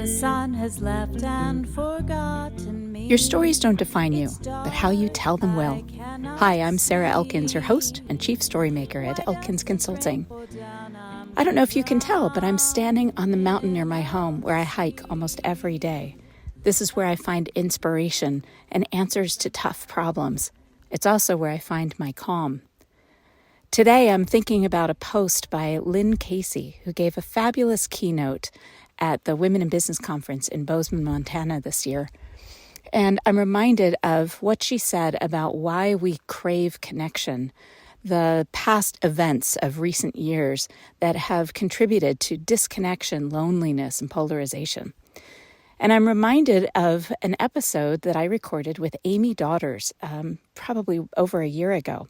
The sun has left and forgotten me. Your stories don't define you, but how you tell them will. Hi, I'm Sarah Elkins, your host and chief storymaker at Elkins Consulting. I don't know if you can tell, but I'm standing on the mountain near my home where I hike almost every day. This is where I find inspiration and answers to tough problems. It's also where I find my calm. Today, I'm thinking about a post by Lynn Casey, who gave a fabulous keynote at the Women in Business Conference in Bozeman, Montana this year. And I'm reminded of what she said about why we crave connection, the past events of recent years that have contributed to disconnection, loneliness, and polarization. And I'm reminded of an episode that I recorded with Amy Daughters probably over a year ago.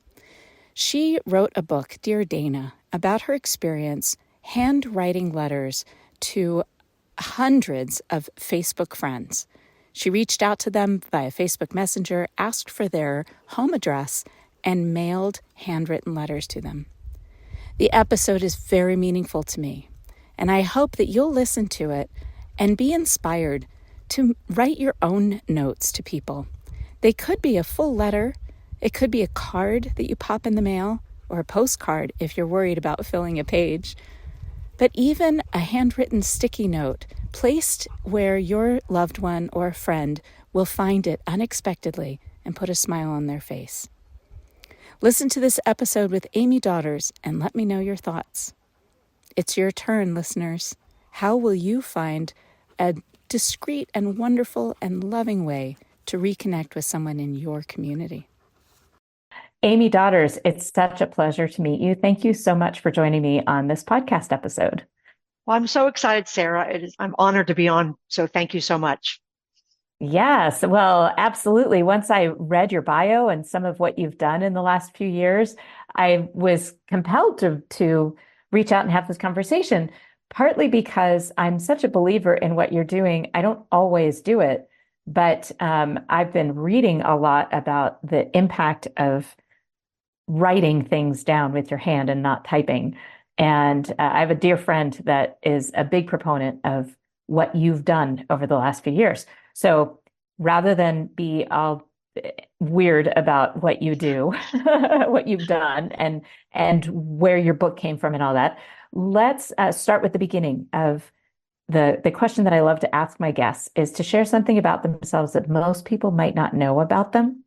She wrote a book, Dear Dana, about her experience handwriting letters to hundreds of Facebook friends. She reached out to them via Facebook Messenger, asked for their home address, and mailed handwritten letters to them. The episode is very meaningful to me, and I hope that you'll listen to it and be inspired to write your own notes to people. They could be a full letter. It could be a card that you pop in the mail, or a postcard if you're worried about filling a page. But even a handwritten sticky note placed where your loved one or a friend will find it unexpectedly and put a smile on their face. Listen to this episode with Amy Daughters and let me know your thoughts. It's your turn, listeners. How will you find a discreet and wonderful and loving way to reconnect with someone in your community? Amy Daughters, it's such a pleasure to meet you. Thank you so much for joining me on this podcast episode. Well, I'm so excited, Sarah. I'm honored to be on. So thank you so much. Yes, well, absolutely. Once I read your bio and some of what you've done in the last few years, I was compelled to reach out and have this conversation, partly because I'm such a believer in what you're doing. I don't always do it, but I've been reading a lot about the impact of writing things down with your hand and not typing. And I have a dear friend that is a big proponent of what you've done over the last few years. So rather than be all weird about what you do, what you've done, and where your book came from and all that, let's start with the beginning of the question that I love to ask my guests is to share something about themselves that most people might not know about them.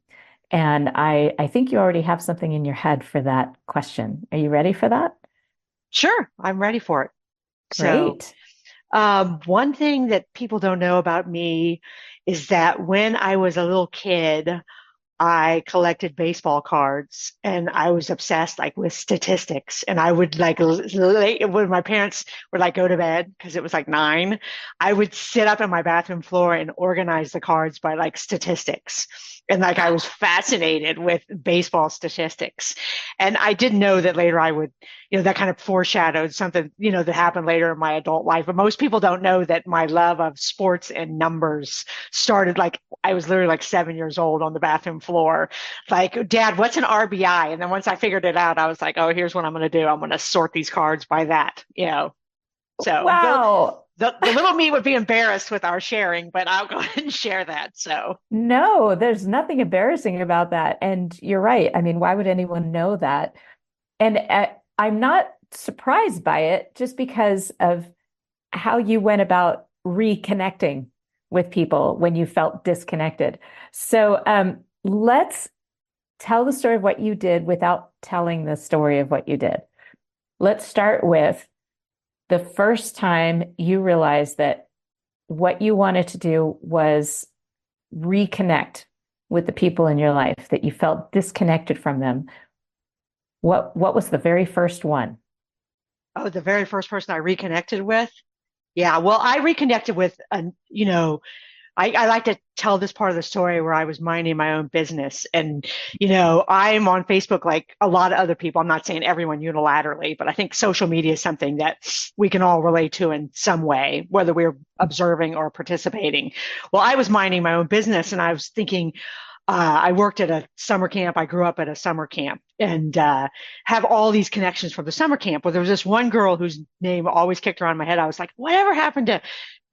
And I think you already have something in your head for that question. Are you ready for that? Sure, I'm ready for it. Great. So, one thing that people don't know about me is that when I was a little kid, I collected baseball cards and I was obsessed with statistics. And I would when my parents would go to bed because it was 9, I would sit up on my bathroom floor and organize the cards by statistics. And I was fascinated with baseball statistics. And I didn't know that later I would, that kind of foreshadowed something, that happened later in my adult life. But most people don't know that my love of sports and numbers started I was literally 7 years old on the bathroom floor. Dad, what's an RBI? And then once I figured it out, I was oh, here's what I'm going to do. I'm going to sort these cards by that, So wow. The little me would be embarrassed with our sharing, but I'll go ahead and share that. So no, there's nothing embarrassing about that. And you're right. I mean, why would anyone know that? And I'm not surprised by it just because of how you went about reconnecting with people when you felt disconnected. So let's tell the story of what you did without telling the story of what you did. Let's start with the first time you realized that what you wanted to do was reconnect with the people in your life, that you felt disconnected from them. What was the very first one? Oh, the very first person I reconnected with? Yeah, well, I reconnected with, I like to tell this part of the story where I was minding my own business. And, I'm on Facebook like a lot of other people. I'm not saying everyone unilaterally, but I think social media is something that we can all relate to in some way, whether we're observing or participating. Well, I was minding my own business and I was thinking, I worked at a summer camp. I grew up at a summer camp and have all these connections from the summer camp. Well, there was this one girl whose name always kicked around in my head. I was like, whatever happened to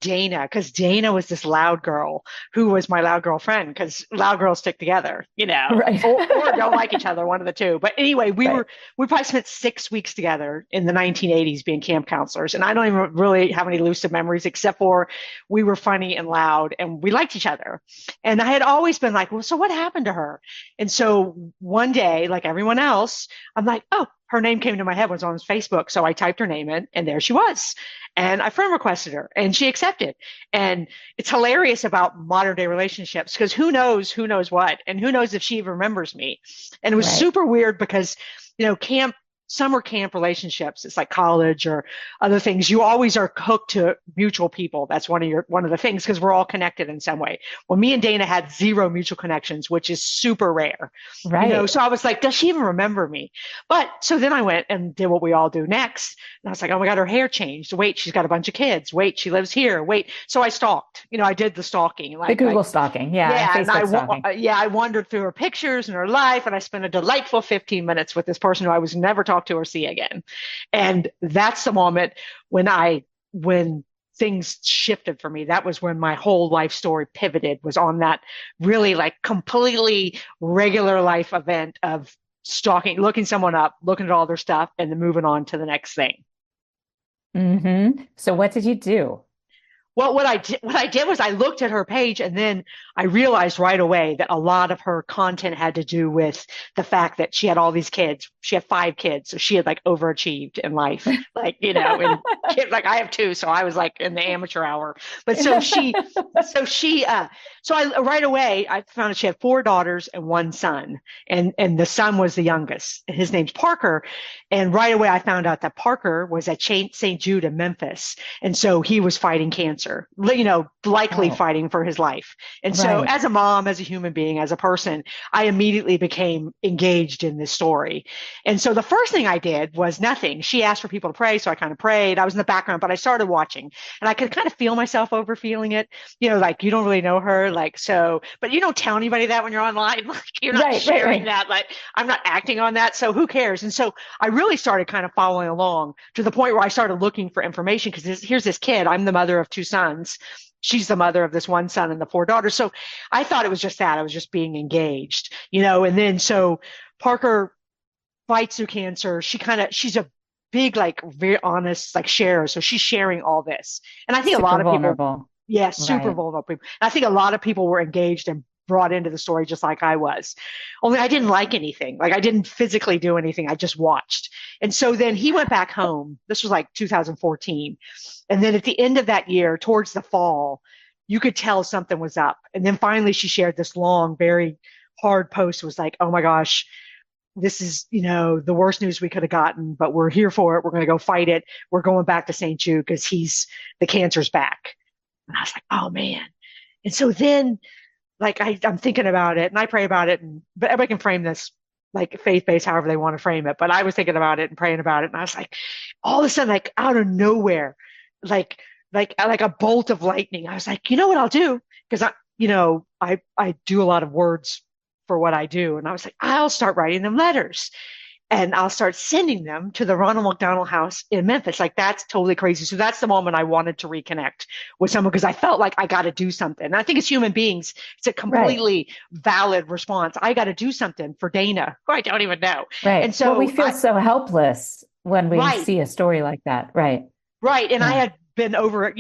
Dana? Because Dana was this loud girl who was my loud girl friend, because loud girls stick together, Right. or don't like each other, one of the two. But anyway, Right. we probably spent 6 weeks together in the 1980s being camp counselors. And I don't even really have any lucid memories except for we were funny and loud and we liked each other. And I had always been like, well, so what happened to her? And so one day, like everyone else, I'm like, oh, her name came to my head, was on Facebook. So I typed her name in and there she was. And I friend requested her and she accepted. And it's hilarious about modern day relationships, because who knows what, and who knows if she even remembers me. And it was Right. super weird because, summer camp relationships, it's like college or other things. You always are hooked to mutual people. That's one of the things, because we're all connected in some way. Well, me and Dana had zero mutual connections, which is super rare. Right. So I was like, does she even remember me? But so then I went and did what we all do next. And I was like, oh my God, her hair changed. Wait, she's got a bunch of kids. Wait, she lives here. Wait. So I stalked, I did the stalking. The Like Google stalking. Yeah. yeah, and Facebook stalking. I wandered through her pictures and her life, and I spent a delightful 15 minutes with this person who I was never talk to or see again. And that's the moment when things shifted for me. That was when my whole life story pivoted, was on that really like completely regular life event of stalking, looking someone up, looking at all their stuff, and then moving on to the next thing. So what did you do? Well, what I did was I looked at her page, and then I realized right away that a lot of her content had to do with the fact that she had all these kids. She had 5 kids, so she had like overachieved in life. Like, and kids, like I have two, so I was like in the amateur hour. But so I right away I found that she had 4 daughters and 1 son, and the son was the youngest. His name's Parker, and right away I found out that Parker was at St. Jude in Memphis, and so he was fighting cancer, likely Oh, fighting for his life. And so, right. as a mom, as a human being, as a person, I immediately became engaged in this story. And so, the first thing I did was nothing. She asked for people to pray, so I kind of prayed. I was in the background, but I started watching, and I could kind of feel myself over feeling it. Like you don't really know her, like so, but you don't tell anybody that when you're online. Like you're not Right, right, sharing right. that. Like I'm not acting on that, so who cares? And so I really started kind of following along to the point where I started looking for information, because here's this kid. I'm the mother of 2 sons. She's the mother of this 1 son and the 4 daughters. So I thought it was just that. I was just being engaged, and then so Parker fights through cancer. She's a big, like very honest, like sharer. So she's sharing all this. And I think a Super lot of people, vulnerable. yeah, super Right. vulnerable people. And I think a lot of people were engaged and brought into the story just like I was. Only I didn't like anything. Like I didn't physically do anything. I just watched. And so then he went back home. This was like 2014. And then at the end of that year, towards the fall, you could tell something was up. And then finally she shared this long, very hard post, was like, oh my gosh, this is, the worst news we could have gotten, but we're here for it. We're going to go fight it. We're going back to St. Jude because the cancer's back. And I was like, oh man. And so then like I'm thinking about it and I pray about it, but everybody can frame this like faith-based, however they want to frame it. But I was thinking about it and praying about it. And I was like, all of a sudden, like out of nowhere, like, like a bolt of lightning. I was like, you know what I'll do? Because I do a lot of words for what I do. And I was like, I'll start writing them letters and I'll start sending them to the Ronald McDonald House in Memphis. Like that's totally crazy. So that's the moment I wanted to reconnect with someone, because I felt like I got to do something. And I think as human beings, it's a Right. completely valid response. I got to do something for Dana, who I don't even know. And Right. Well, we so feel so helpless when we right, see a story like that. Right. right. And I Yeah. had been over,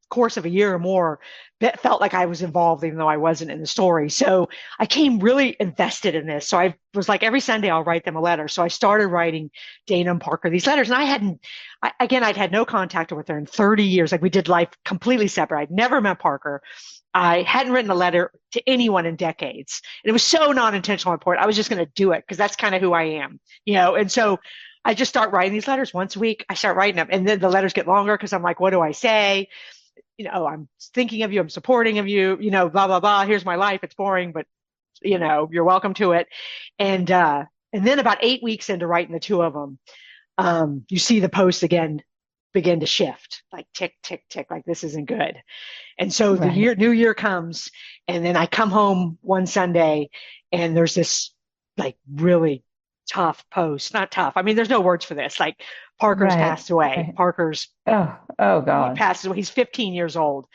course of a year or more, felt like I was involved, even though I wasn't in the story. So I came really invested in this. So I was like, every Sunday I'll write them a letter. So I started writing Dana and Parker these letters. And I'd had no contact with her in 30 years. Like we did life completely separate. I'd never met Parker. I hadn't written a letter to anyone in decades. And it was so non-intentional on my part. I was just going to do it because that's kind of who I am, And so I just start writing these letters once a week. I start writing them, and then the letters get longer because I'm like, what do I say? I'm thinking of you, I'm supporting of you, blah, blah, blah. Here's my life. It's boring, but you're welcome to it. And then about 8 weeks into writing the two of them, you see the post again begin to shift, like tick, tick, tick, like this isn't good. And so Right. new year comes, and then I come home one Sunday and there's this like really tough post, not tough. I mean, there's no words for this. Like Parker's Right. passed away. Right. Parker's Oh he God. passes away. He's 15 years old.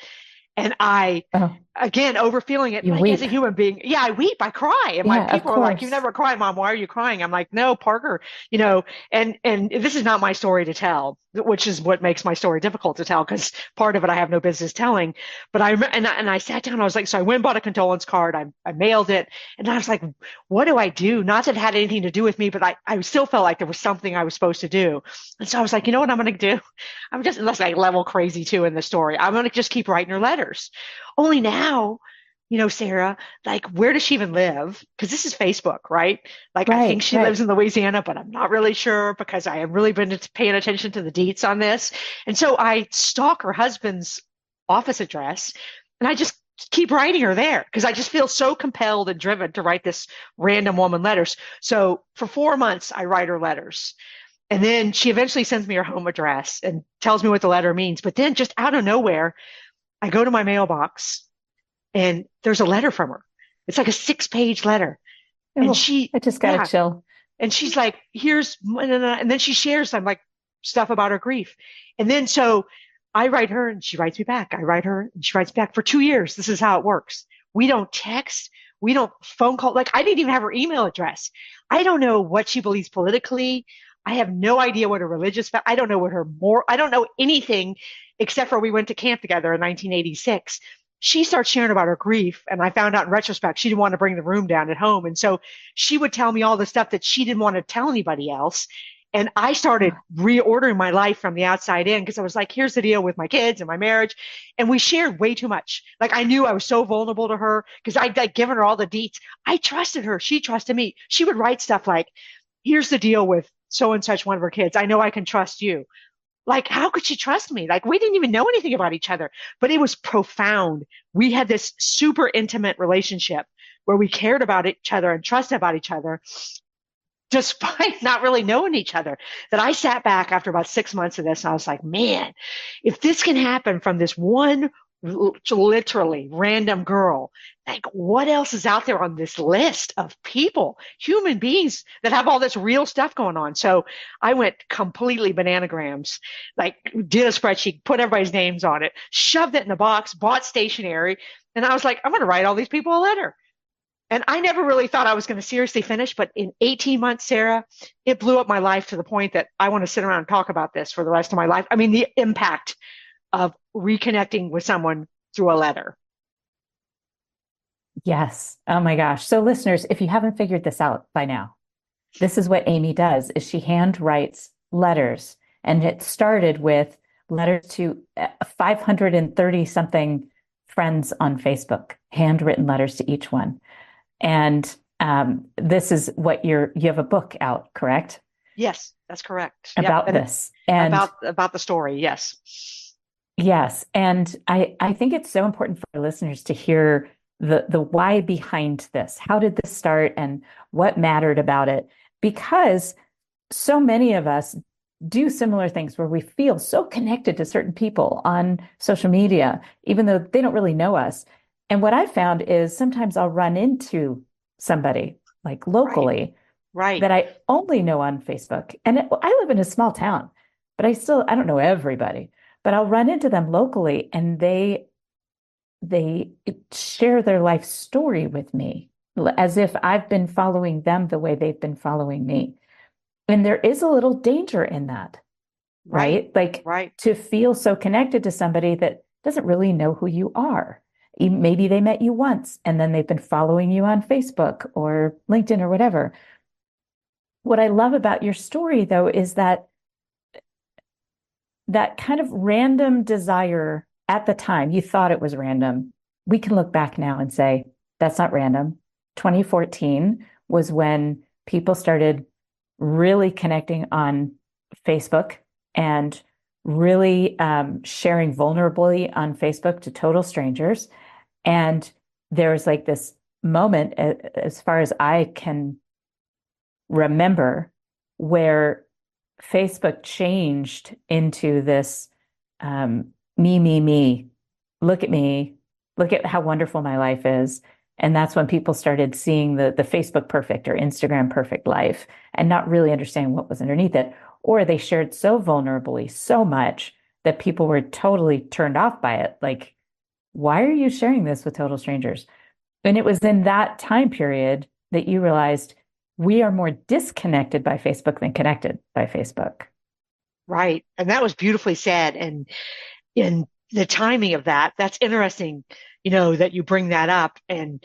And I, Oh, again, overfeeling it, you like as a weep. human being, yeah, I weep, I cry. And my Yeah, of people are like, "You course. never cry, Mom. Why are you crying?" I'm like, "No, Parker, you know," and this is not my story to tell, which is what makes my story difficult to tell because part of it I have no business telling. But I sat down, I was like, so I went and bought a condolence card, I mailed it, and I was like, what do I do? Not that it had anything to do with me, but I still felt like there was something I was supposed to do. And so I was like, you know what I'm going to do? I'm just, unless I level crazy too in the story, I'm going to just keep writing her letters. Only now, Sarah, like, where does she even live? Because this is Facebook, right? Like, I think Right, she lives right. in Louisiana, but I'm not really sure because I have really been paying attention to the deets on this. And so I stalk her husband's office address and I just keep writing her there because I just feel so compelled and driven to write this random woman letters. So for 4 months, I write her letters. And then she eventually sends me her home address and tells me what the letter means. But then just out of nowhere, I go to my mailbox and there's a letter from her. It's like a 6-page letter. And Oh, I just got a yeah. chill. And she's like, here's, and then she shares some like stuff about her grief. And then so I write her and she writes me back. I write her and she writes back for 2 years. This is how it works. We don't text. We don't phone call. Like I didn't even have her email address. I don't know what she believes politically. I have no idea what her religious, I don't know what her more, I don't know anything except for we went to camp together in 1986. She starts sharing about her grief. And I found out in retrospect, she didn't want to bring the room down at home. And so she would tell me all the stuff that she didn't want to tell anybody else. And I started reordering my life from the outside in because I was like, here's the deal with my kids and my marriage. And we shared way too much. Like I knew I was so vulnerable to her because I'd like given her all the deets. I trusted her. She trusted me. She would write stuff like, here's the deal with so and such one of her kids. I know I can trust you. Like, how could she trust me? Like, we didn't even know anything about each other, but it was profound. We had this super intimate relationship where we cared about each other and trusted about each other, despite not really knowing each other. That I sat back after about 6 months of this and I was like, man, if this can happen from this one literally random girl, like what else is out there on this list of people, human beings that have all this real stuff going on? So I went completely bananagrams, like did a spreadsheet, put everybody's names on it, shoved it in a box, bought stationery. And I was like, I'm going to write all these people a letter. And I never really thought I was going to seriously finish, but in 18 months, Sarah, it blew up my life to the point that I want to sit around and talk about this for the rest of my life. I mean, the impact of reconnecting with someone through a letter. Yes. Oh my gosh. So listeners, if you haven't figured this out by now, this is what Amy does is she hand writes letters. And it started with letters to 530 something friends on Facebook, handwritten letters to each one. And this is what you have a book out, correct? Yes, that's correct. Yep. About And this. And about the story. Yes. yes, and I think it's so important for our listeners to hear the why behind this. How did this start and what mattered about it? Because so many of us do similar things where we feel so connected to certain people on social media, even though they don't really know us. And what I found is sometimes I'll run into somebody like Right. locally Right. that I only know on Facebook. And I live in a small town, but I don't know everybody, but I'll run into them locally and they share their life story with me as if I've been following them the way they've been following me. And there is a little danger in that, Right. right? Like Right. to feel so connected to somebody that doesn't really know who you are. Maybe they met you once and then they've been following you on Facebook or LinkedIn or whatever. What I love about your story, though, is that kind of random desire at the time, you thought it was random. We can look back now and say, that's not random. 2014 was when people started really connecting on Facebook and really sharing vulnerably on Facebook to total strangers. And there was like this moment, as far as I can remember, where Facebook changed into this me, me, me. Look at me. Look at how wonderful my life is. And that's when people started seeing the Facebook perfect or Instagram perfect life and not really understanding what was underneath it. Or they shared so vulnerably, so much that people were totally turned off by it. Like, why are you sharing this with total strangers? And it was in that time period that you realized we are more disconnected by Facebook than connected by Facebook. Right. And that was beautifully said. And in the timing of that, that's interesting, that you bring that up. And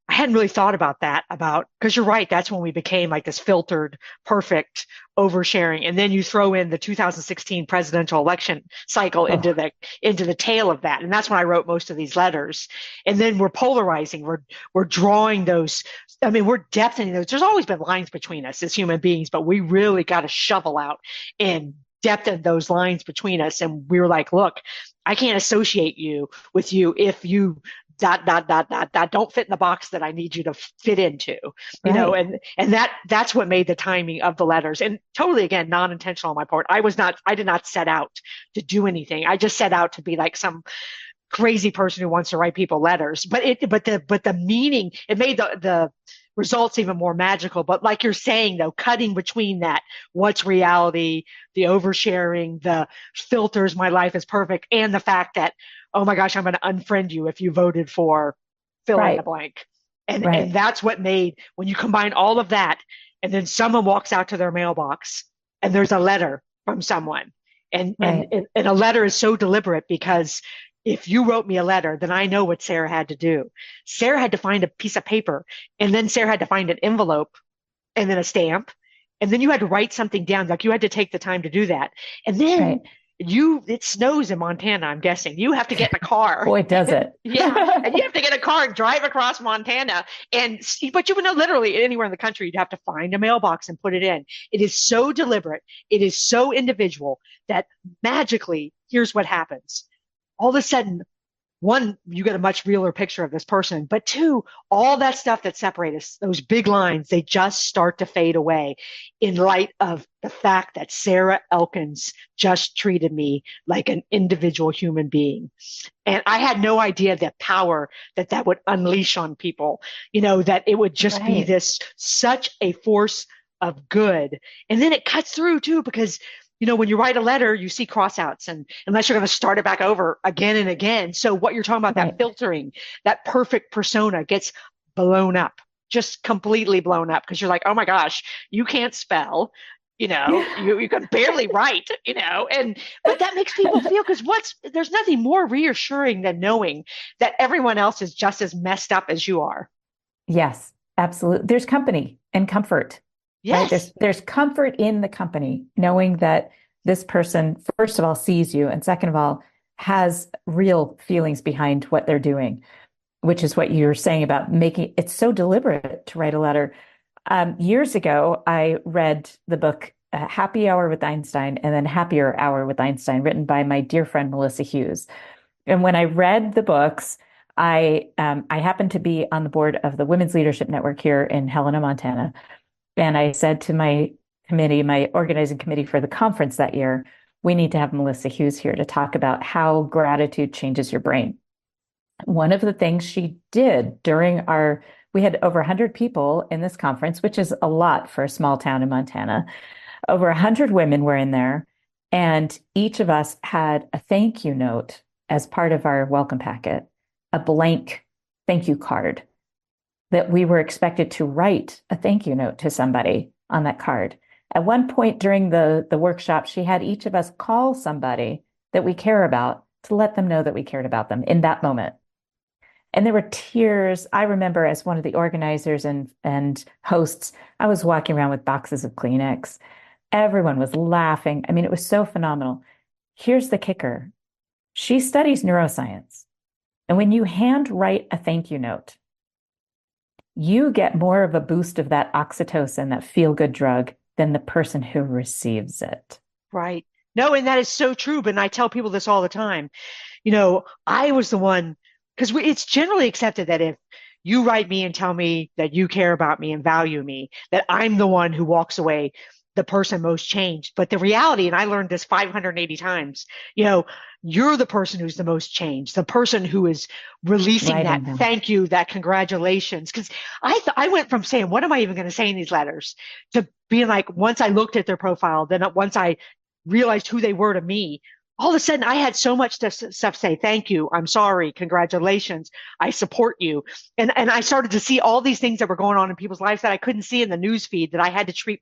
I hadn't really thought about that because you're right. That's when we became like this filtered, perfect oversharing. And then you throw in the 2016 presidential election cycle into Oh, the tail of that. And that's when I wrote most of these letters. And then we're polarizing. We're drawing those. I mean, we're depthing those. There's always been lines between us as human beings, but we really got to shovel out and depthen those lines between us. And we were like, look, I can't associate with you if you dot don't fit in the box that I need you to fit into, right. and that's what made the timing of the letters, and totally again non-intentional on my part. I did not set out to do anything. I just set out to be like some crazy person who wants to write people letters. But the meaning, it made the results even more magical. But like you're saying though, cutting between that, what's reality, the oversharing, the filters, my life is perfect, and the fact that, oh my gosh, I'm going to unfriend you if you voted for fill in the Right. blank. And Right. that's what made, when you combine all of that, and then someone walks out to their mailbox and there's a letter from someone. Right. And a letter is so deliberate because if you wrote me a letter, then I know what Sarah had to do. Sarah had to find a piece of paper, and then Sarah had to find an envelope and then a stamp. And then you had to write something down. Like you had to take the time to do that. And then Right. it snows in Montana, I'm guessing. You have to get in a car. Boy, does it. Yeah. And you have to get a car and drive across Montana. But you would know literally anywhere in the country, you'd have to find a mailbox and put it in. It is so deliberate. It is so individual that magically, here's what happens. All of a sudden, one, you get a much realer picture of this person, but two, all that stuff that separates us, those big lines, they just start to fade away in light of the fact that Sarah Elkins just treated me like an individual human being. And I had no idea the power that would unleash on people, that it would just be Right. this such a force of good. And then it cuts through too, because when you write a letter, you see crossouts, and unless you're going to start it back over again and again. So what you're talking about, that Right. filtering, that perfect persona gets blown up, just completely blown up because you're like, oh my gosh, you can't spell, you can barely write, but that makes people feel, because there's nothing more reassuring than knowing that everyone else is just as messed up as you are. Yes, absolutely. There's company and comfort, right? Yes. There's comfort in the company, knowing that this person, first of all, sees you, and second of all, has real feelings behind what they're doing, which is what you're saying about making it's so deliberate to write a letter. Years ago, I read the book Happy Hour with Einstein and then Happier Hour with Einstein, written by my dear friend Melissa Hughes. And when I read the books, I happened to be on the board of the Women's Leadership Network here in Helena, Montana. And I said to my committee, my organizing committee for the conference that year, we need to have Melissa Hughes here to talk about how gratitude changes your brain. One of the things she did we had over 100 people in this conference, which is a lot for a small town in Montana. Over 100 women were in there, and each of us had a thank you note as part of our welcome packet, a blank thank you card that we were expected to write a thank you note to somebody on that card. At one point during the workshop, she had each of us call somebody that we care about to let them know that we cared about them in that moment. And there were tears. I remember, as one of the organizers and hosts, I was walking around with boxes of Kleenex. Everyone was laughing. I mean, it was so phenomenal. Here's the kicker. She studies neuroscience. And when you handwrite a thank you note, you get more of a boost of that oxytocin, that feel-good drug, than the person who receives it. Right. No, and that is so true. But I tell people this all the time. I was the one, because it's generally accepted that if you write me and tell me that you care about me and value me, that I'm the one who walks away the person most changed. But the reality, and I learned this 580 times, you know, you're the person who's the most changed, the person who is releasing that Writing them. thank you, that congratulations. Because I went from saying, what am I even going to say in these letters, to being like, once I looked at their profile, then once I realized who they were to me, all of a sudden I had so much stuff to say. Thank you. I'm sorry. Congratulations. I support you. And I started to see all these things that were going on in people's lives that I couldn't see in the news feed, that I had to treat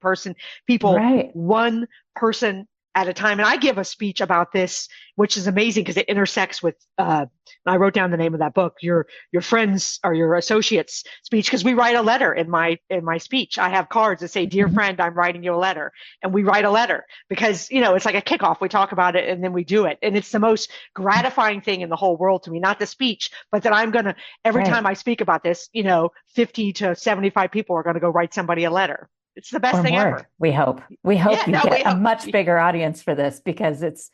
people Right. one person at a time. And I give a speech about this, which is amazing because it intersects with, I wrote down the name of that book, your friends or your associates speech, because we write a letter in my speech. I have cards that say, dear Mhm. friend, I'm writing you a letter. And we write a letter because, you know, it's like a kickoff. We talk about it and then we do it. And it's the most gratifying thing in the whole world to me, not the speech, but that I'm going to, every time Right. I speak about this, you know, 50 to 75 people are going to go write somebody a letter. It's the best Or thing more, ever. we hope. We hope Yeah, you no, get we a have. much bigger audience for this because it's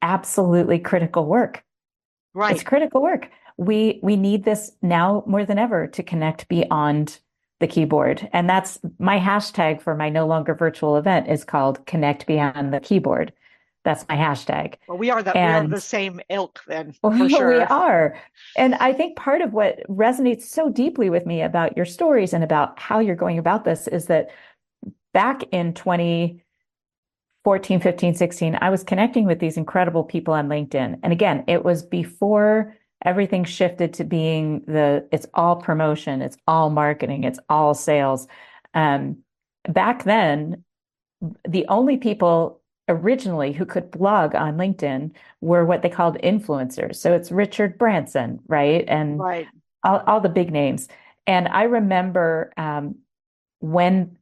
absolutely critical work. It's Right. critical work. We need this now more than ever to connect beyond the keyboard. And that's my hashtag for my no longer virtual event is called Connect Beyond the Keyboard. That's my hashtag. Well, we are And the same ilk then, for we sure. are. And I think part of what resonates so deeply with me about your stories and about how you're going about this is that back in 2014, 15, 16, I was connecting with these incredible people on LinkedIn. And again, it was before everything shifted to being it's all promotion, it's all marketing, it's all sales. Um, Back then, the only people originally who could blog on LinkedIn were what they called influencers. So it's Richard Branson, right? And Right. all the big names. And I remember when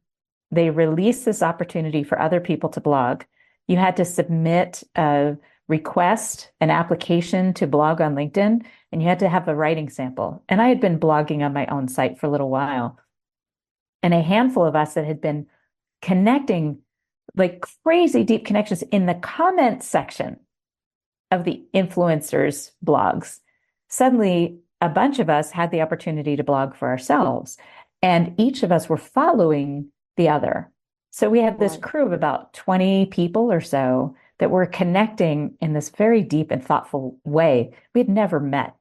they released this opportunity for other people to blog, you had to submit a request, an application to blog on LinkedIn, and you had to have a writing sample. And I had been blogging on my own site for a little while. And a handful of us that had been connecting like crazy deep connections in the comment section of the influencers' blogs. Suddenly, a bunch of us had the opportunity to blog for ourselves, and each of us were following the other. So we had this Right. crew of about 20 people or so that were connecting in this very deep and thoughtful way. We had never met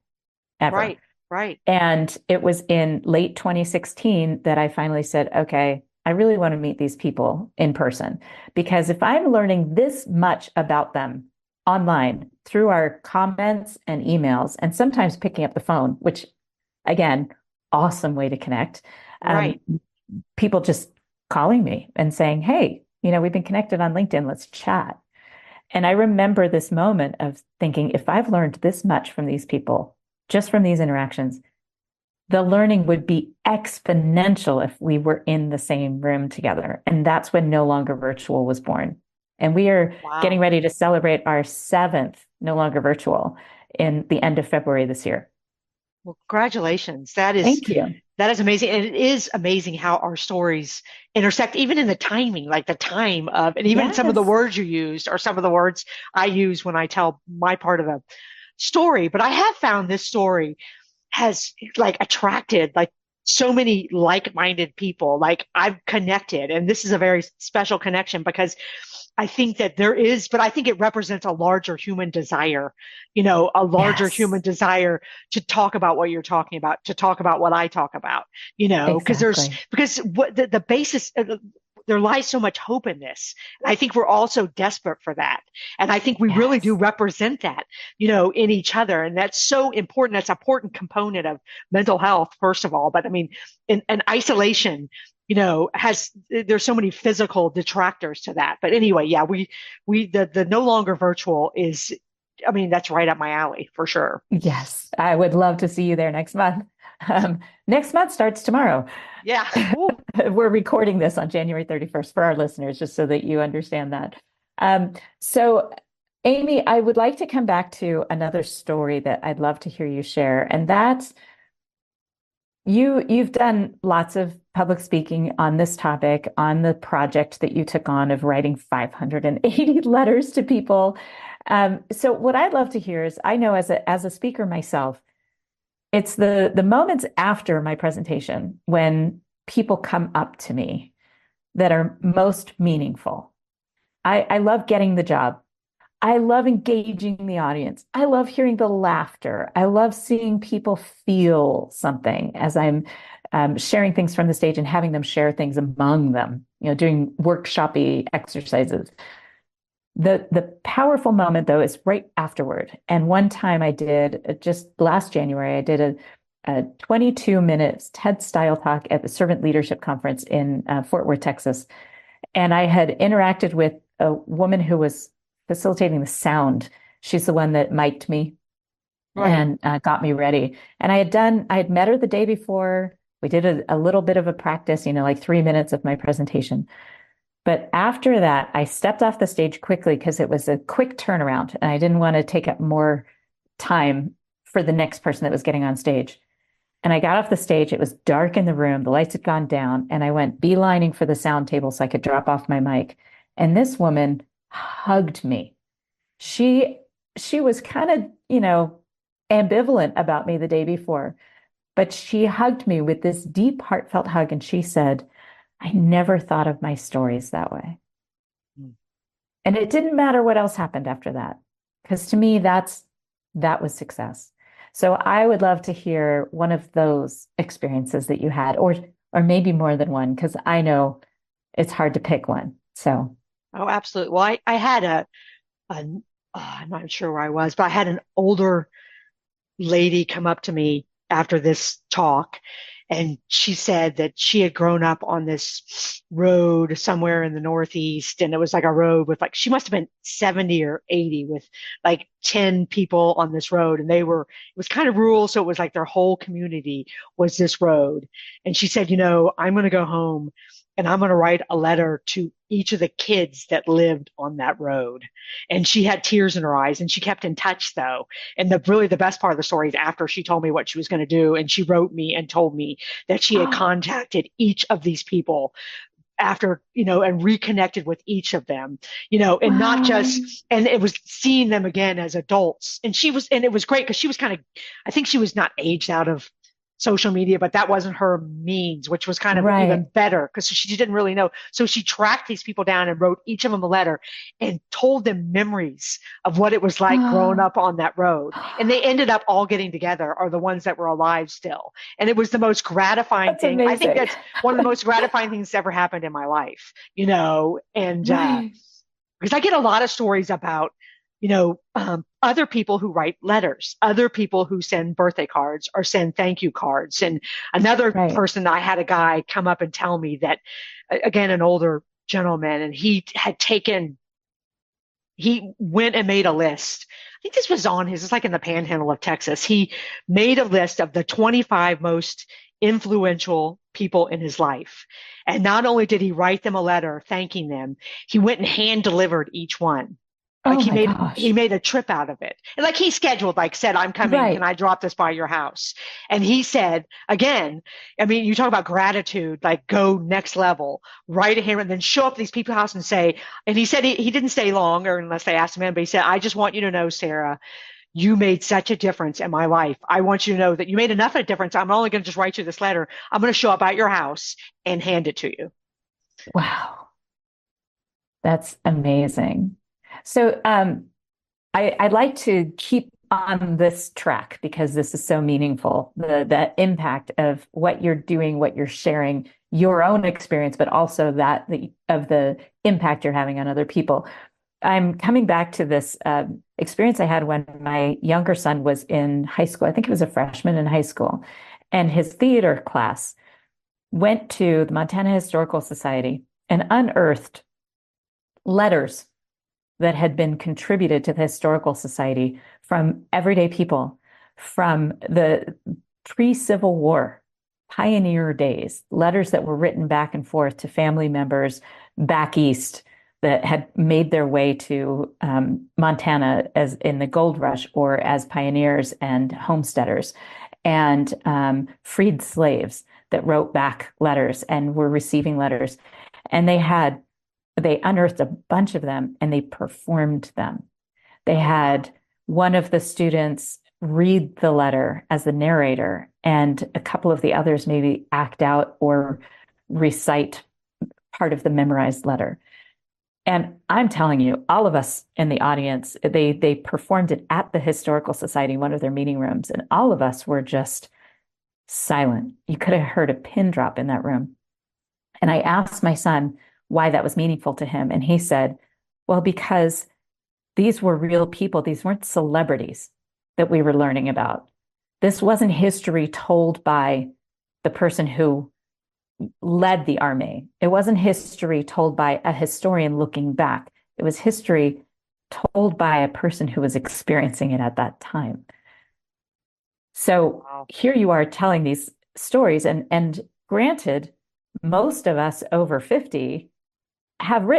ever. Right. Right. And it was in late 2016 that I finally said, okay, I really want to meet these people in person. Because if I'm learning this much about them online through our comments and emails, and sometimes picking up the phone, which again, awesome way to connect, Right. people just calling me and saying, hey, we've been connected on LinkedIn, let's chat. And I remember this moment of thinking, if I've learned this much from these people, just from these interactions, the learning would be exponential if we were in the same room together. And that's when No Longer Virtual was born. And we are getting Wow. ready to celebrate our seventh No Longer Virtual in the end of February this year. Well, congratulations. Thank you. That is amazing. And it is amazing how our stories intersect, even in the timing, like the time of, and even some of the Yes. words you used are some of the words I use when I tell my part of the story. But I have found this story has like attracted like so many like-minded people. Like I've connected, and this is a very special connection because I think that there is, but I think it represents a larger human desire, you know, a larger human Yes, desire to talk about what you're talking about, to talk about what I talk about, you know, exactly. because what the basis, there lies so much hope in this. I think we're all so desperate for that. And I think we really do Yes. represent that, you know, in each other. And that's so important. That's an important component of mental health, first of all. But I mean, in isolation, you know, there's so many physical detractors to that. But anyway, yeah, the no longer virtual is, I mean, that's right up my alley for sure. Yes. I would love to see you there next month. Next month starts tomorrow. Yeah. Ooh. We're recording this on January 31st for our listeners, just so that you understand that. So, Amy, I would like to come back to another story that I'd love to hear you share, and that's you've done lots of public speaking on this topic, on the project that you took on of writing 580 letters to people. So what I'd love to hear is, I know as a speaker myself, it's the moments after my presentation when people come up to me that are most meaningful. I love getting the job. I love engaging the audience. I love hearing the laughter. I love seeing people feel something as I'm sharing things from the stage and having them share things among them, doing workshopy exercises. The powerful moment, though, is right afterward. And one time I did, just last January, I did a 22 minutes TED style talk at the Servant Leadership Conference in Fort Worth, Texas. And I had interacted with a woman who was facilitating the sound. She's the one that mic'd me and got me ready. And I had met her the day before. We did a little bit of a practice, like 3 minutes of my presentation. But after that, I stepped off the stage quickly because it was a quick turnaround and I didn't want to take up more time for the next person that was getting on stage. And I got off the stage. It was dark in the room. The lights had gone down and I went beelining for the sound table so I could drop off my mic. And this woman hugged me. She was kind of, ambivalent about me the day before, but she hugged me with this deep, heartfelt hug. And she said, I never thought of my stories that way. Mm. And it didn't matter what else happened after that, because to me, that was success. So I would love to hear one of those experiences that you had, or maybe more than one, because I know it's hard to pick one. So. Oh, absolutely. Well, I had I'm not sure where I was, but I had an older lady come up to me after this talk. And she said that she had grown up on this road somewhere in the Northeast. And it was like a road with she must have been 70 or 80 with like 10 people on this road. And it was kind of rural. So it was like their whole community was this road. And she said, I'm going to go home and I'm going to write a letter to each of the kids that lived on that road. And she had tears in her eyes and she kept in touch though. And really the best part of the story is after she told me what she was going to do and she wrote me and told me that she had contacted each of these people after, and reconnected with each of them, and not just, and it was seeing them again as adults. And it was great because she was I think she was not aged out of social media, but that wasn't her means, which was kind of even better because she didn't really know. So she tracked these people down and wrote each of them a letter and told them memories of what it was like growing up on that road. And they ended up all getting together, or the ones that were alive still. And it was the most gratifying thing. Amazing. I think that's one of the most gratifying things that's ever happened in my life, and because I get a lot of stories about other people who write letters, other people who send birthday cards or send thank you cards. And another person, I had a guy come up and tell me that, again, an older gentleman, and he went and made a list. I think this was it's like in the panhandle of Texas. He made a list of the 25 most influential people in his life. And not only did he write them a letter thanking them, he went and hand delivered each one. He made a trip out of it. And he scheduled, said, I'm coming. Can I drop this by your house? And he said, again, I mean, you talk about gratitude, go next level, write a hand and then show up at these people's house and say, and he said he didn't stay long or unless they asked him in, but he said, I just want you to know, Sarah, you made such a difference in my life. I want you to know that you made enough of a difference. I'm only going to just write you this letter. I'm going to show up at your house and hand it to you. Wow. That's amazing. So I'd like to keep on this track because this is so meaningful, the impact of what you're doing, what you're sharing, your own experience, but also of the impact you're having on other people. I'm coming back to this experience I had when my younger son was in high school. I think he was a freshman in high school, and his theater class went to the Montana Historical Society and unearthed letters that had been contributed to the Historical Society from everyday people from the pre-Civil War pioneer days, letters that were written back and forth to family members back east that had made their way to Montana as in the gold rush or as pioneers and homesteaders, and freed slaves that wrote back letters and were receiving letters. And they unearthed a bunch of them and they performed them. They had one of the students read the letter as the narrator, and a couple of the others maybe act out or recite part of the memorized letter. And I'm telling you, all of us in the audience, they performed it at the Historical Society, one of their meeting rooms, and all of us were just silent. You could have heard a pin drop in that room. And I asked my son why that was meaningful to him. And he said, well, because these were real people. These weren't celebrities that we were learning about. This wasn't history told by the person who led the army. It wasn't history told by a historian looking back. It was history told by a person who was experiencing it at that time. So Wow. here you are telling these stories, and granted, most of us over 50 have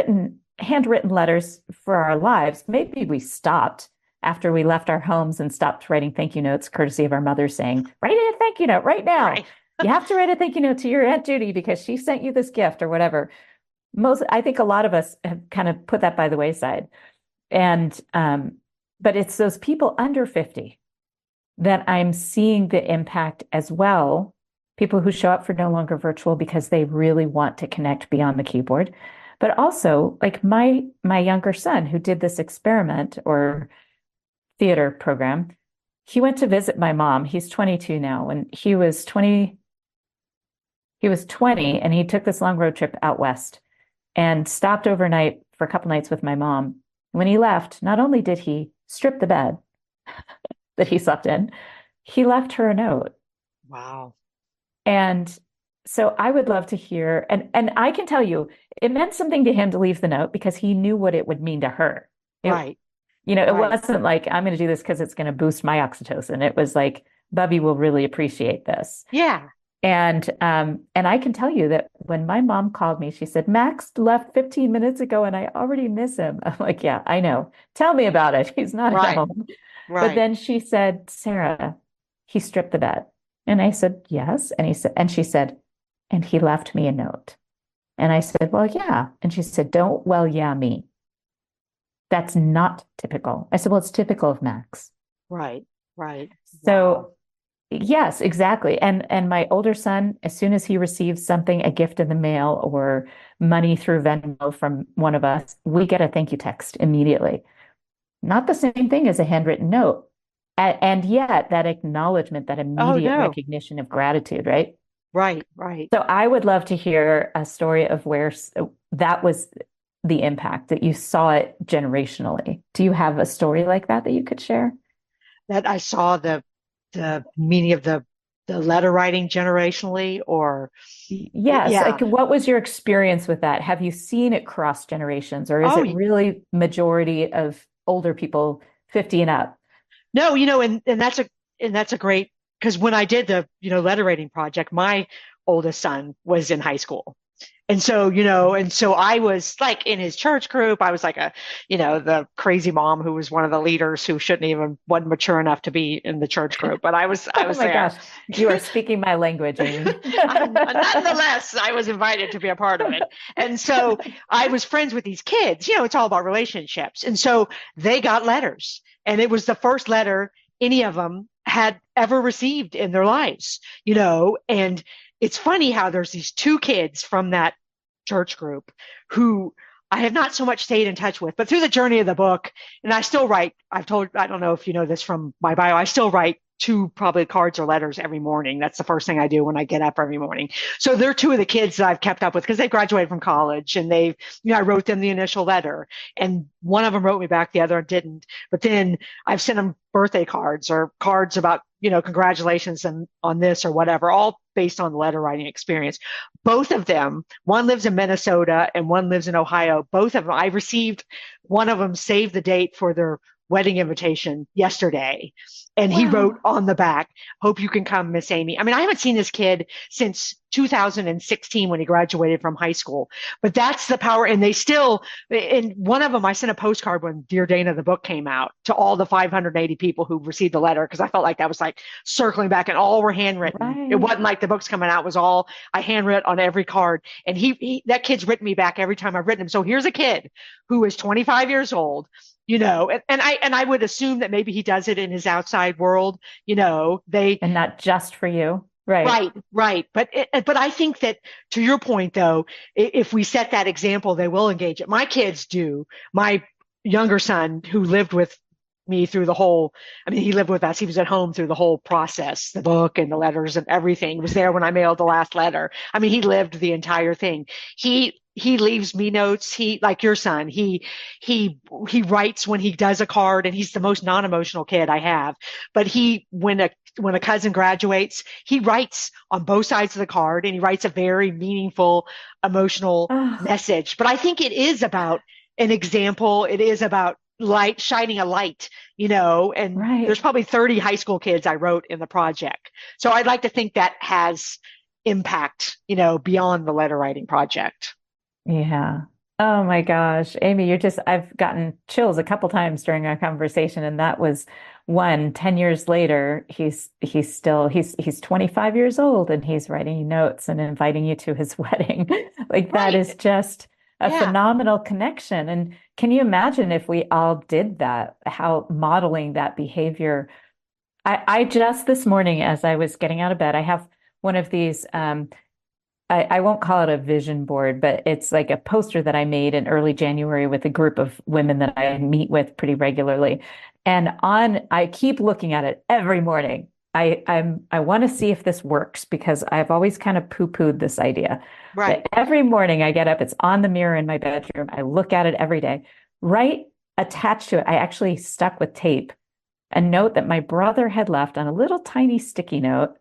handwritten letters for our lives. Maybe we stopped after we left our homes and stopped writing thank you notes, courtesy of our mothers saying, write a thank you note right now. Right. You have to write a thank you note to your Aunt Judy because she sent you this gift or whatever. I think a lot of us have kind of put that by the wayside. And, but it's those people under 50 that I'm seeing the impact as well. People who show up for No Longer Virtual because they really want to connect beyond the keyboard. But also, like my younger son who did this experiment or theater program, he went to visit my mom. He's 22 now, and he was 20 and he took this long road trip out west and stopped overnight for a couple nights with my mom. When he left, not only did he strip the bed that he slept in, he left her a note. Wow. And so I would love to hear, and I can tell you, it meant something to him to leave the note because he knew what it would mean to her. Right. It Right. wasn't like, I'm going to do this because it's going to boost my oxytocin. It was like, Bubby will really appreciate this. Yeah. And I can tell you that when my mom called me, she said, Max left 15 minutes ago and I already miss him. I'm like, yeah, I know. Tell me about it. He's not at Right. home. But Right. then she said, Sarah, he stripped the bed. And I said, yes. And she said, and he left me a note. And I said, well, yeah. And she said, don't, well, yeah, me. That's not typical. I said, well, it's typical of Max. Right. Right. So Wow. yes, exactly. And my older son, as soon as he receives something, a gift in the mail or money through Venmo from one of us, we get a thank you text immediately. Not the same thing as a handwritten note. And yet that acknowledgement, that Oh, immediate no. recognition of gratitude, right? Right. Right. So I would love to hear a story of where that was the impact, that you saw it generationally. Do you have a story like that you could share? That I saw the meaning of the letter writing generationally, or Yes. yeah. Like, what was your experience with that? Have you seen it cross generations, or is Oh, it really majority of older people 50 and up? no, and that's a great, because when I did the, letter writing project, my oldest son was in high school. And so, and so I was like in his church group. I was like the crazy mom who was one of the leaders who wasn't mature enough to be in the church group. But I Oh was my there. gosh, you are speaking my language, Amy. Nonetheless, I was invited to be a part of it. And so I was friends with these kids. It's all about relationships. And so they got letters, and it was the first letter any of them had ever received in their lives, and it's funny how there's these two kids from that church group who I have not so much stayed in touch with, but through the journey of the book, and I still write, I don't know if you know this from my bio, I still write two probably cards or letters every morning. That's the first thing I do when I get up every morning. So they're two of the kids that I've kept up with because they graduated from college, and I wrote them the initial letter, and one of them wrote me back, the other didn't. But then I've sent them birthday cards or cards about, congratulations on this or whatever, all based on the letter writing experience. Both of them, one lives in Minnesota and one lives in Ohio. Both of them, I received one of them saved the date for their wedding invitation yesterday. And he wrote Wow. on the back, hope you can come, Miss Amy. I mean, I haven't seen this kid since 2016 when he graduated from high school, but that's the power. And and one of them, I sent a postcard when Dear Dana, the book came out, to all the 580 people who received the letter, because I felt like that was like circling back, and all were handwritten. It Right. wasn't like the book's coming out, it was all I handwrote on every card. And that kid's written me back every time I've written him. So here's a kid who is 25 years old, and I would assume that maybe he does it in his outside world, And not just for you. Right. Right, right. But I think that to your point though, if we set that example, they will engage it. My kids do. My younger son who lived with me through the whole, I mean, he lived with us. He was at home through the whole process, the book and the letters and everything. He was there when I mailed the last letter. I mean, he lived the entire thing. He leaves me notes. He, like your son, he he writes when he does a card, and he's the most non-emotional kid I have. But when a cousin graduates, he writes on both sides of the card, and he writes a very meaningful, emotional Oh, message. But I think it is about an example. It is about light, shining a light, and there's right. probably 30 high school kids I wrote in the project. So I'd like to think that has impact, beyond the letter writing project. Yeah. Oh my gosh. Amy, I've gotten chills a couple times during our conversation, and that was one. 10 years later, he's 25 years old and he's writing you notes and inviting you to his wedding. Like that Right. is just a Yeah. phenomenal connection. And can you imagine if we all did that, how modeling that behavior? I just this morning, as I was getting out of bed, I have one of these I won't call it a vision board, but it's like a poster that I made in early January with a group of women that I meet with pretty regularly. I keep looking at it every morning. I want to see if this works because I've always kind of poo-pooed this idea. But Right. every morning I get up, it's on the mirror in my bedroom. I look at it every day. Right attached to it, I actually stuck with tape a note that my brother had left on a little tiny sticky note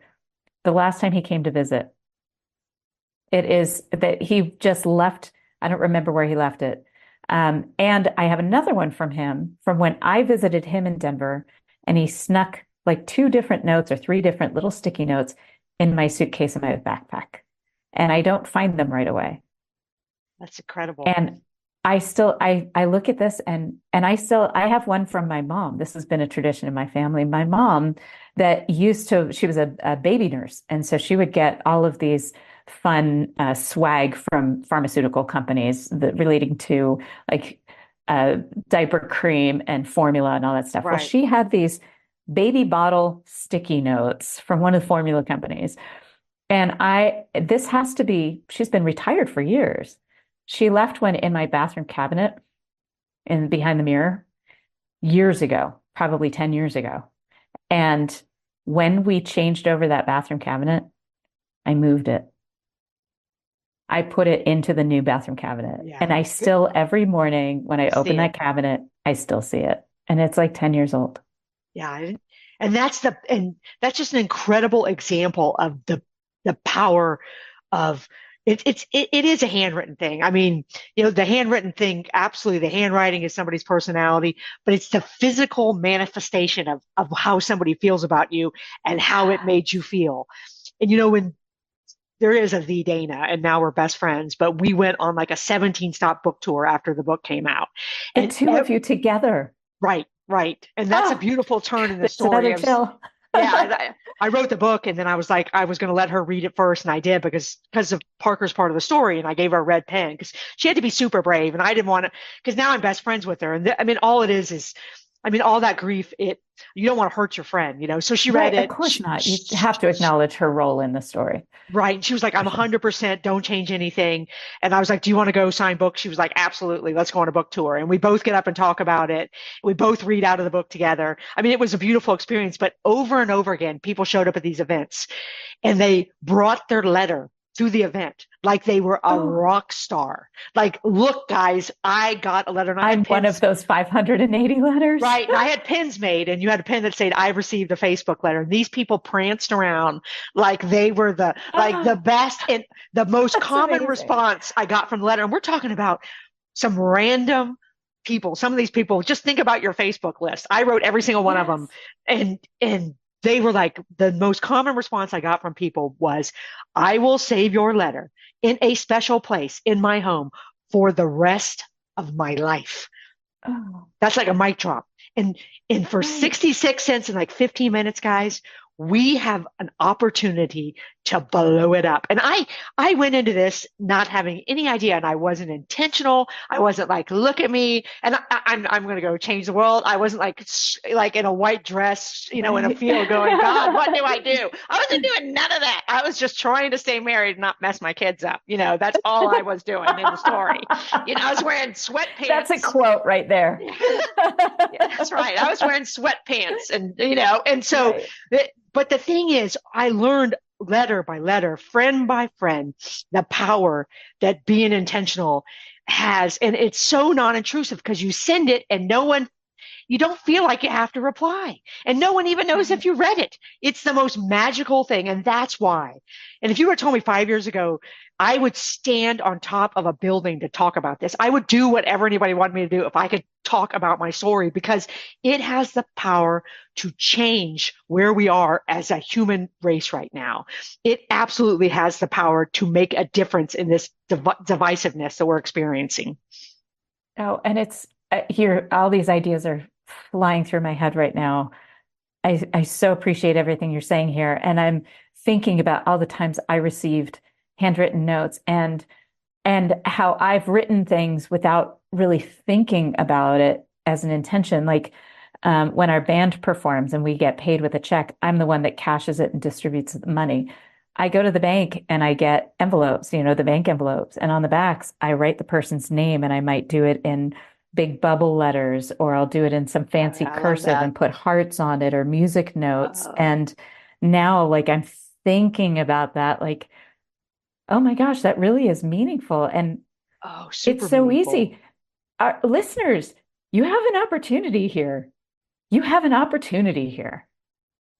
the last time he came to visit. It is that he just left. I don't remember where he left it. And I have another one from him from when I visited him in Denver, and he snuck like two different notes or three different little sticky notes in my suitcase in my backpack. And I don't find them right away. That's incredible. And I look at this and I have one from my mom. This has been a tradition in my family. My mom that she was a baby nurse. And so she would get all of these fun swag from pharmaceutical companies that relating to like uh, diaper cream and formula and all that stuff. Well, Right. she had these baby bottle sticky notes from one of the formula companies. And this has to be, she's been retired for years. She left one in my bathroom cabinet in behind the mirror years ago, probably 10 years ago. And when we changed over that bathroom cabinet, I moved it. I put it into the new bathroom cabinet. And Yeah. I still, every morning when I open See it. that cabinet, I still see it. And it's like 10 years old. Yeah. And that's just an incredible example of the power of it is a handwritten thing. I mean, the handwritten thing, absolutely the handwriting is somebody's personality, but it's the physical manifestation of how somebody feels about you and how it made you feel. And when there is a the Dana, and now we're best friends, but we went on like a 17 stop book tour after the book came out. The And two of you together. right, right. And that's a Oh, beautiful turn in the there's story. another chill. Yeah, I wrote the book, and then I was like, I was going to let her read it first, and I did because of Parker's part of the story, and I gave her a red pen because she had to be super brave, and I didn't want to because now I'm best friends with her, and I mean, all it is, I mean, all that grief, you don't want to hurt your friend, so she read Right, of it. course not. You have to acknowledge her role in the story, Right. And she was like, I'm for sure. 100%, don't change anything. And I was like, do you want to go sign books? She was like, absolutely. Let's go on a book tour. And we both get up and talk about it. We both read out of the book together. I mean, it was a beautiful experience, but over and over again, people showed up at these events and they brought their letter to the event like they were a Oh, rock star. Like, look, guys, I got a letter and I I'm had one of pins. those 580 letters. Right. And I had pins made, and you had a pin that said, I've received a Facebook letter. And these people pranced around like they were the Oh, best. And the most that's common amazing. response I got from the letter, and we're talking about some random people. Some of these people, just think about your Facebook list. I wrote every single one of them. Yes. And they were like, the most common response I got from people was, I will save your letter in a special place in my home for the rest of my life. Oh, That's like a mic drop. And for right. 66 cents in like 15 minutes, guys, we have an opportunity to blow it up. And I went into this not having any idea, and I wasn't intentional. I wasn't like, look at me, and I'm going to go change the world. I wasn't like in a white dress, in a Right. field going, God, what do I do? I wasn't doing none of that. I was just trying to stay married and not mess my kids up. That's all I was doing in the story. I was wearing sweatpants. That's a quote right there. Yeah, that's right. I was wearing sweatpants and so, Right. but the thing is, I learned letter by letter, friend by friend, the power that being intentional has. And it's so non-intrusive because you send it and you don't feel like you have to reply. And no one even knows if you read it. It's the most magical thing. And that's why. And if you were told me 5 years ago, I would stand on top of a building to talk about this. I would do whatever anybody wanted me to do if I could talk about my story, because it has the power to change where we are as a human race right now. It absolutely has the power to make a difference in this divisiveness that we're experiencing. Oh, and it's here, all these ideas are flying through my head right now. I so appreciate everything you're saying here. And I'm thinking about all the times I received handwritten notes and how I've written things without really thinking about it as an intention. Like when our band performs and we get paid with a check, I'm the one that cashes it and distributes the money. I go to the bank and I get envelopes, the bank envelopes. And on the backs, I write the person's name, and I might do it in big bubble letters, or I'll do it in some fancy I love cursive that. and put hearts on it or music notes. Oh, And now, like, I'm thinking about that, like, oh my gosh, that really is meaningful. And it's super so meaningful. easy. Our listeners, you have an opportunity here. You have an opportunity here.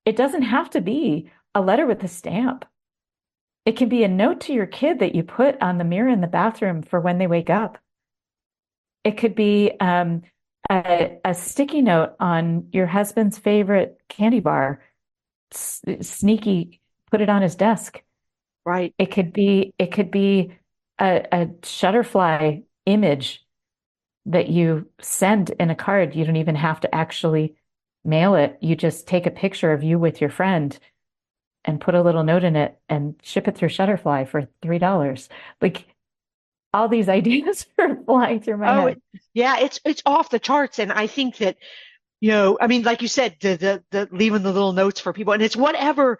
It doesn't have to be a letter with a stamp. It can be a note to your kid that you put on the mirror in the bathroom for when they wake up. It could be a sticky note on your husband's favorite candy bar, sneaky, put it on his desk. Right. It could be a shutterfly image that you send in a card. You don't even have to actually mail it. You just take a picture of you with your friend and put a little note in it and ship it through Shutterfly for $3. Like, all these ideas are flying through my Oh, head. yeah, it's off the charts. And I think that, I mean, like you said, the leaving the little notes for people, and it's whatever,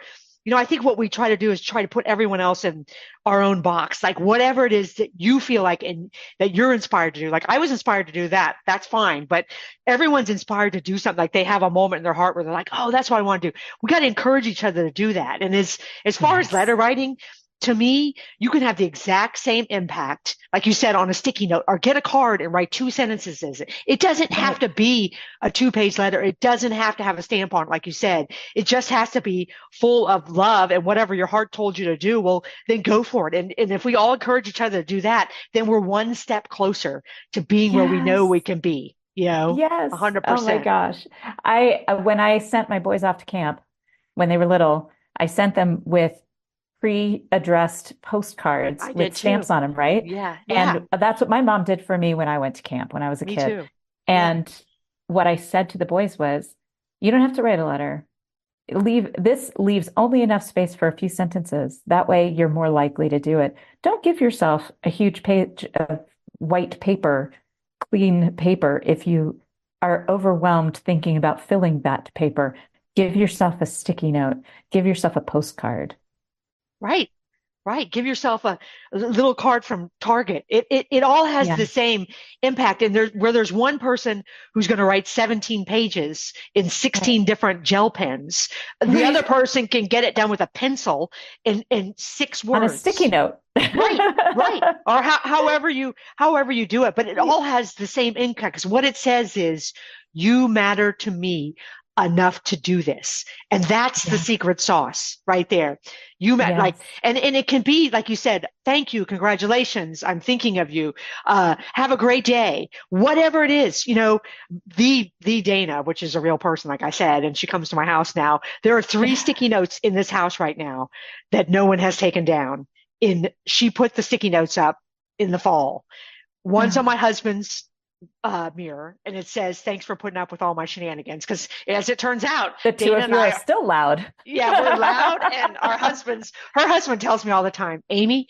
I think what we try to do is try to put everyone else in our own box, like whatever it is that you feel like and that you're inspired to do. Like I was inspired to do that. That's fine. But everyone's inspired to do something. Like they have a moment in their heart where they're like, oh, that's what I want to do. We got to encourage each other to do that. And as far as letter Yes. writing, to me, you can have the exact same impact, like you said, on a sticky note, or get a card and write 2 sentences. It doesn't have Right. to be a 2-page letter. It doesn't have to have a stamp on it, like you said. It just has to be full of love, and whatever your heart told you to do, well, then go for it. And if we all encourage each other to do that, then we're one step closer to being where we know Yes. we can be, a Yes. hundred Oh my percent. gosh. I when I sent my boys off to camp when they were little, I sent them with pre-addressed postcards I with did too. stamps on them, right? Yeah. Yeah. And that's what my mom did for me when I went to camp when I was a Me kid. too. Yeah. And what I said to the boys was, you don't have to write a letter. This leaves only enough space for a few sentences. That way you're more likely to do it. Don't give yourself a huge page of white paper, clean paper, if you are overwhelmed thinking about filling that paper. Give yourself a sticky note. Give yourself a postcard. Right. Right. Give yourself a little card from Target. It all has the Yes. same impact. And there's one person who's going to write 17 pages in Right. 16 different gel pens. The Right. other person can get it done with a pencil in six On a sticky words. note. Right. Right. Or however you do it, but it all has the same impact, because what it says is, you matter to me enough to do this. And that's the Yes. secret sauce right there. You met like, Yes. and it can be, like you said, thank you, congratulations, I'm thinking of you. Have a great day. Whatever it is, the Dana, which is a real person, like I said, and she comes to my house now. There are 3 sticky notes in this house right now that no one has taken down. She put the sticky notes up in the fall. One's on my husband's mirror, and it says, "Thanks for putting up with all my shenanigans." Because as it turns out, The two Dana of and you are I, still loud. yeah, we're loud, and her husband tells me all the time, Amy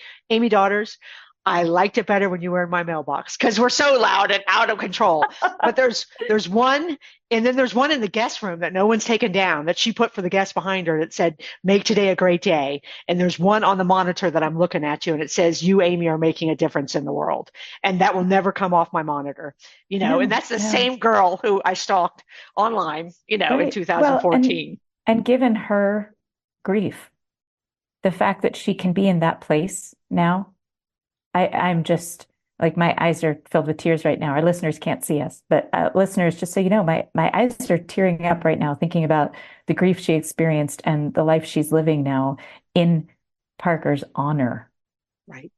Daughters, I liked it better when you were in my mailbox because we're so loud and out of control. But there's one, and then there's one in the guest room that no one's taken down that she put for the guests behind her that said, "Make today a great day." And there's one on the monitor that I'm looking at you, and it says, "You, Amy, are making a difference in the world." And that will never come off my monitor, and No, that's the no. same girl who I stalked online, in Right. Well, 2014. and given her grief, the fact that she can be in that place now, I'm just like my eyes are filled with tears right now. Our listeners can't see us, but listeners, just so you know, my eyes are tearing up right now thinking about the grief she experienced and the life she's living now in Parker's honor, Right.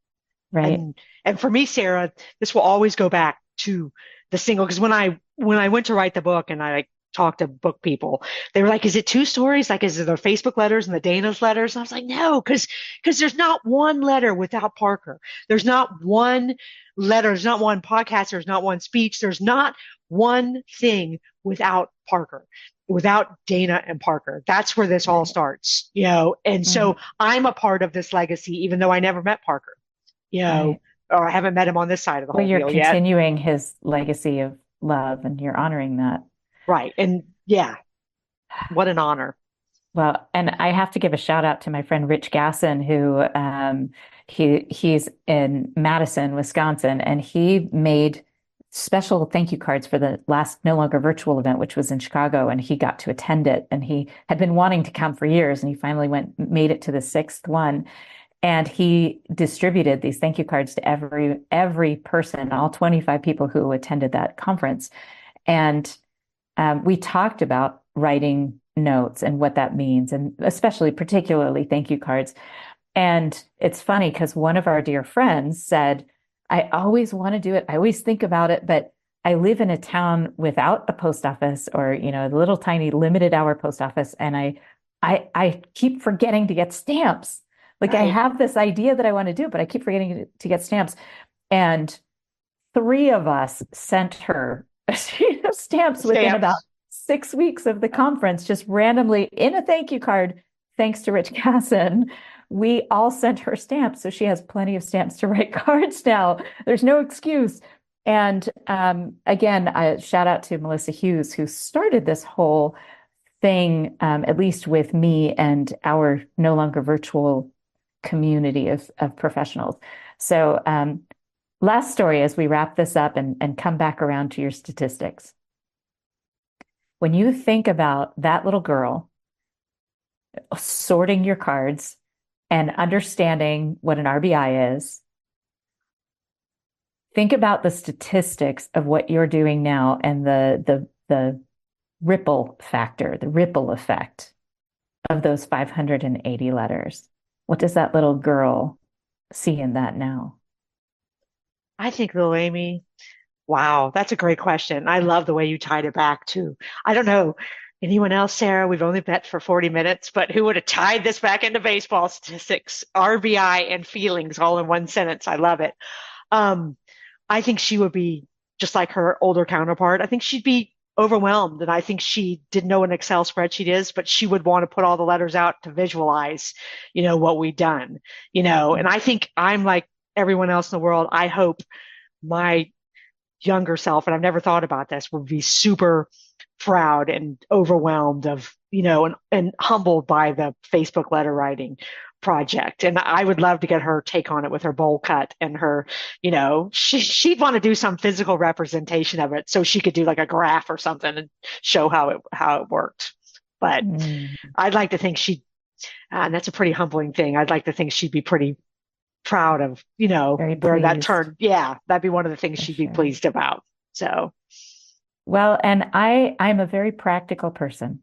right? And for me, Sarah, this will always go back to the single, because when I went to write the book and I like talked to book people, they were like, "Is it two stories? Like, is it the Facebook letters and the Dana's letters?" And I was like, "No, because there's not one letter without Parker. There's not one letter. There's not one podcast. There's not one speech. There's not one thing without Parker." Without Dana and Parker. That's where this all Right. starts. And Mhm. so I'm a part of this legacy, even though I never met Parker you know, Right. or I haven't met him on this side of the Well, whole you're deal yet. continuing his legacy of love and you're honoring that. Right. And yeah, what an honor. Well, and I have to give a shout out to my friend Rich Gasson, who he's in Madison, Wisconsin, and he made special thank you cards for the last No Longer Virtual event, which was in Chicago, and he got to attend it. And he had been wanting to come for years, and he finally made it to the sixth one. And he distributed these thank you cards to every person, all 25 people who attended that conference. And we talked about writing notes and what that means, and especially particularly thank you cards. And it's funny because one of our dear friends said, I always want to do it. I always think about it, but I live in a town without a post office or, a little tiny limited hour post office. And I keep forgetting to get stamps. Like I Right. have this idea that I want to do, but I keep forgetting to get stamps. And three of us sent her stamps within about Stamps. 6 weeks of the conference, just randomly in a thank you card, thanks to Rich Casson. We all sent her stamps. So she has plenty of stamps to write cards now. There's no excuse. And again, shout out to Melissa Hughes, who started this whole thing, at least with me and our No Longer Virtual community of professionals. So last story as we wrap this up and come back around to your statistics. When you think about that little girl sorting your cards and understanding what an RBI is, think about the statistics of what you're doing now and the ripple factor, the ripple effect of those 580 letters. What does that little girl see in that now? I think, little Amy, wow, that's a great question. I love the way you tied it back to, I don't know, anyone else, Sarah? We've only met for 40 minutes, but who would have tied this back into baseball statistics, RBI, and feelings all in one sentence? I love it. Um, I think she would be just like her older counterpart. I think she'd be overwhelmed. And I think she didn't know what an Excel spreadsheet is, but she would want to put all the letters out to visualize, what we've done. And I think I'm like everyone else in the world. I hope my younger self, and I've never thought about this, would be super proud and overwhelmed and humbled by the Facebook letter writing project. And I would love to get her take on it with her bowl cut and she'd want to do some physical representation of it so she could do like a graph or something and show how it worked. But Mm, I'd like to think and that's a pretty humbling thing. I'd like to think she'd be pretty proud of, very where that pleased, turned. Yeah, that'd be one of the things for she'd be sure. pleased about. So, Well, and I'm a very practical person.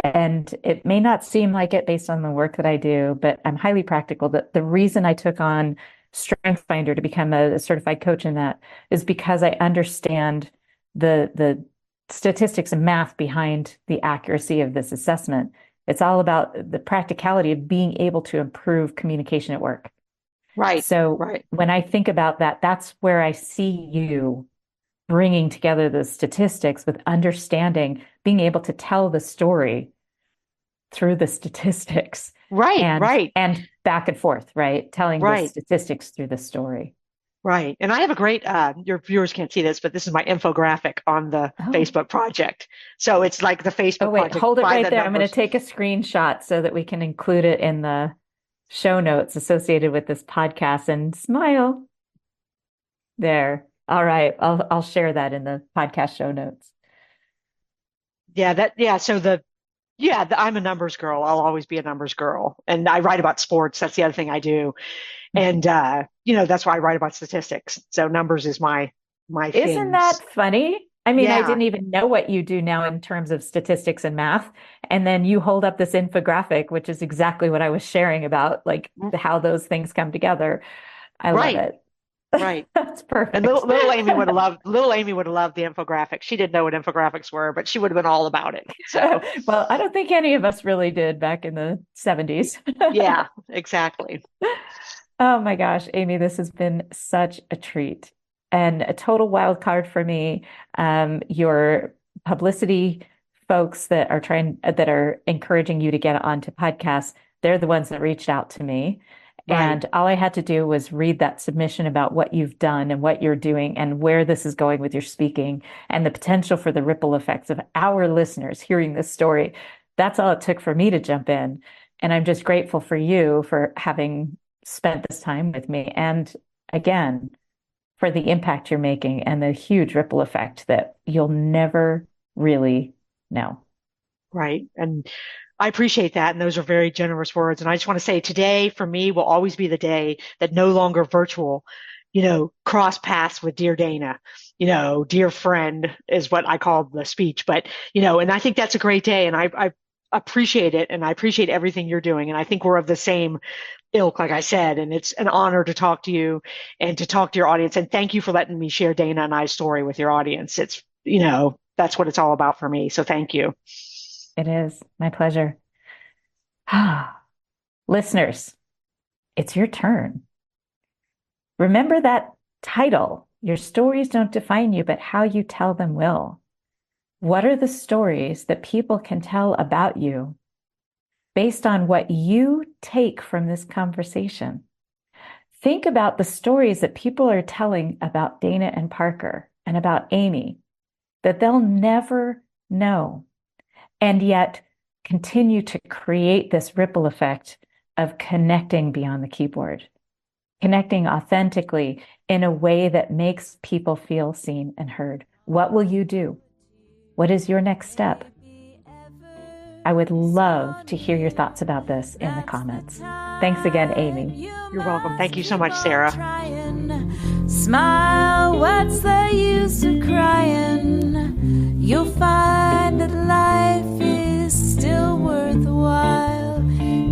And it may not seem like it based on the work that I do, but I'm highly practical. The reason I took on StrengthsFinder to become a certified coach in that is because I understand the statistics and math behind the accuracy of this assessment. It's all about the practicality of being able to improve communication at work. right, So right. when I think about that, that's where I see you bringing together the statistics with understanding, being able to tell the story through the statistics. Right, right, and back and forth, right? Telling the right, statistics through the story. right. And I have a great, your viewers can't see this, but this is my infographic on the Oh, Facebook project. So it's like the oh, Facebook wait, project hold it by right the there. I'm going to numbers. take a screenshot so that we can include it in the show notes associated with this podcast and smile there. All right. I'll share that in the podcast show notes. Yeah. So I'm a numbers girl. I'll always be a numbers girl. And I write about sports. That's the other thing I do. And, that's why I write about statistics. So numbers is my Isn't things. that funny? I mean, I Yeah. didn't even know what you do now in terms of statistics and math. And then you hold up this infographic, which is exactly what I was sharing about, like how those things come together. I love Right. it. Right. That's And perfect. little Amy would have loved the infographic. She didn't know what infographics were, but she would have been all about it. So Well, I don't think any of us really did back in the 70s. yeah, exactly. Oh my gosh, Amy, this has been such a treat and a total wild card for me. Your publicity folks that are encouraging you to get onto podcasts, they're the ones that reached out to me. Right. And all I had to do was read that submission about what you've done and what you're doing and where this is going with your speaking and the potential for the ripple effects of our listeners hearing this story. That's all it took for me to jump in. And I'm just grateful for you for having spent this time with me. And again, for the impact you're making and the huge ripple effect that you'll never really know. Right. And I appreciate that. And those are very generous words. And I just want to say today for me will always be the day that no longer virtual, cross paths with dear Dana, dear friend is what I call the speech. But, and I think that's a great day. And I appreciate it. And I appreciate everything you're doing. And I think we're of the same ilk, like I said, and it's an honor to talk to you and to talk to your audience. And thank you for letting me share Dana and I's story with your audience. It's, that's what it's all about for me. So thank you. It is my pleasure. Listeners, it's your turn. Remember that title. Your stories don't define you, but how you tell them will. What are the stories that people can tell about you based on what you take from this conversation? Think about the stories that people are telling about Dana and Parker and about Amy that they'll never know, and yet continue to create this ripple effect of connecting beyond the keyboard, connecting authentically in a way that makes people feel seen and heard. What will you do? What is your next step? I would love to hear your thoughts about this in the comments. Thanks again, Amy. You're welcome. Thank you so much, Sarah. Smile, what's the use of crying? You'll find that life is still worthwhile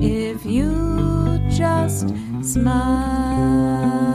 if you just smile.